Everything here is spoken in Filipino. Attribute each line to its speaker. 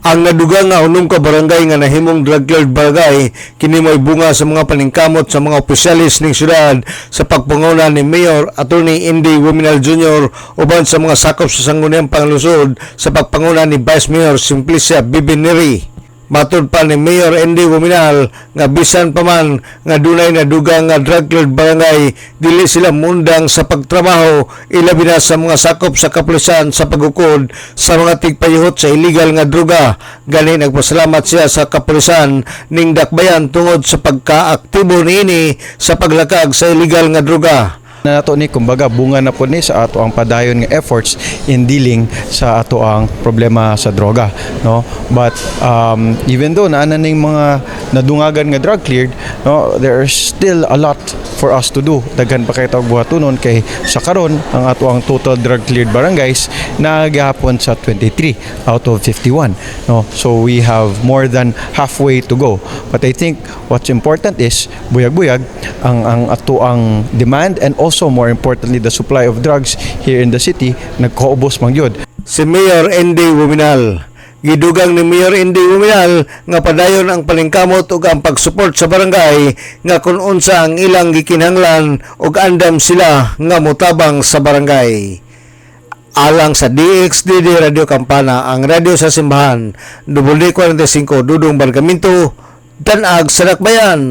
Speaker 1: Ang naduga nga unong ka barangay nga nahimong drug lord barangay kini mo'y bunga sa mga paningkamot sa mga opisyalis ning syudad sa pagpanguna ni Mayor Attorney Indy Wuminal Jr. uban sa mga sakop sa sangguniang panglusod sa pagpanguna ni Vice Mayor Simplicia Bibineri. Matud pa ni Mayor Indy Wuminal nga bisan pa man nga dunay naduga nga drug lord barangay dili sila mundang sa pagtrabaho ilabi na sa mga sakop sa kapulisan sa pagukod sa mga tigpayuhot sa illegal nga droga. Gani nagpasalamat siya sa kapulisan ning dakbayan tungod sa pagkaaktibo niini sa paglakag sa illegal nga droga.
Speaker 2: Na nato ni kumbaga bunga na po ni sa ato ang padayon nga efforts in dealing sa ato ang problema sa droga, no, but even though naa na ning mga nadungagan nga drug cleared, no, there is still a lot for us to do. Daghan pa kay tawag buhatonon kay sa karon ang ato ang total drug cleared barangays nagahapon sa 23 out of 51, no, so we have more than halfway to go. But I think what's important is buyag-buyag ang ato ang demand and also more importantly the supply of drugs here in the city nagkaubos man gyud.
Speaker 1: Si Mayor Indy Wuminal gidugang ni Mayor Indy Wuminal nga padayon ang palingkamot ug ang pagsupport sa barangay nga kun unsa ang ilang gikinahanglan ug andam sila nga motabang sa barangay. Alang sa DXDD Radio Kampana, ang radyo sa simbahan, WD45 Dudong Bargamento, Danag sa Dakbayan.